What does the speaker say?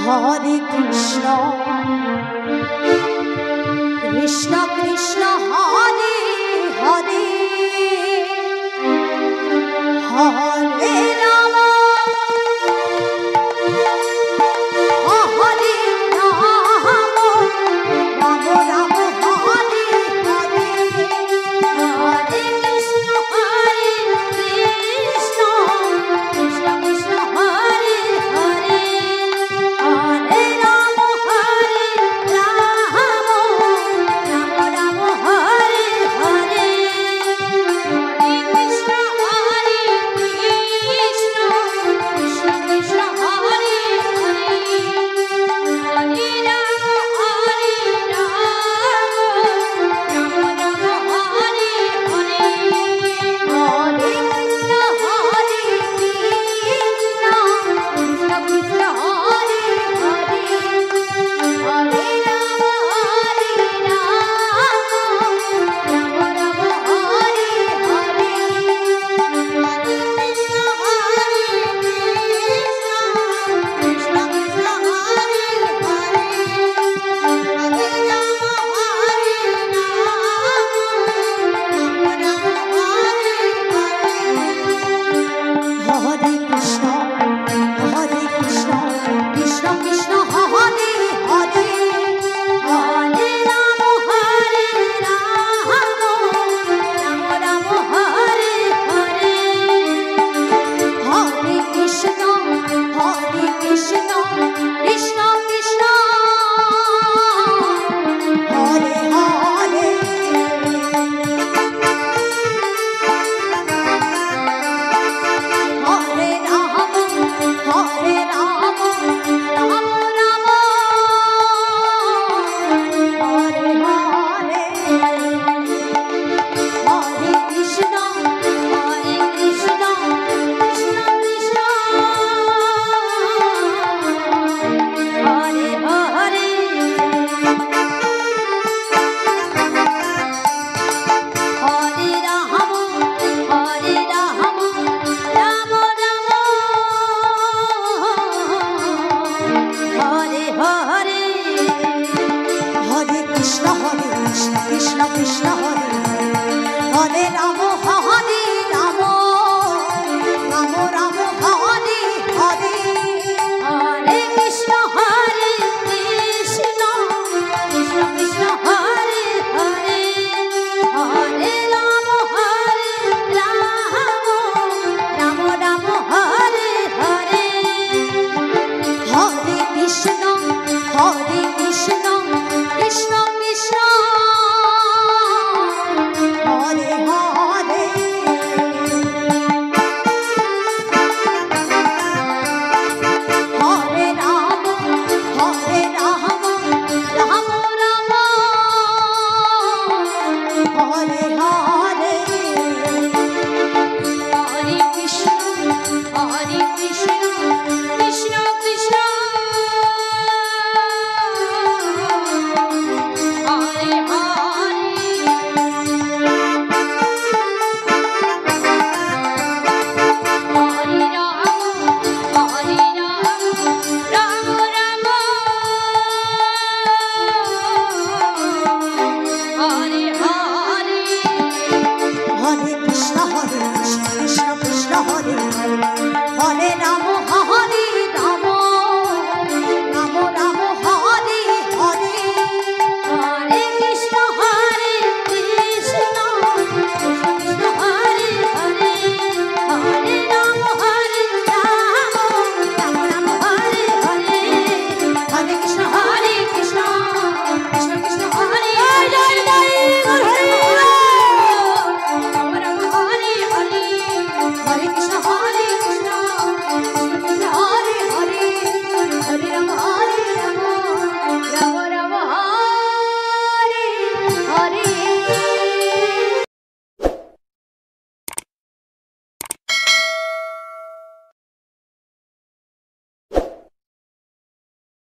Hare Krishna Krishna Krishna Hare Hare Hare Ram Hare Ram Ram Ram Hare Hare Hare Krishna Krishna Krishna Krishna Hare Hare Hare Ram Ram Ram Hare Hare Hare Krishna Krishna Krishna Krishna Hare Hare Hare Ram Ram Ram Hare Hare Hare Krishna Krishna Krishna Hare Hare Hare Ram Ram Ram Hare Hare Hare Krishna Krishna Krishna Hare Hare Hare Ram Ram Hare Hare Krishna Krishna Krishna Hare Hare Hare Ram Ram Ram Hare Hare Hare Krishna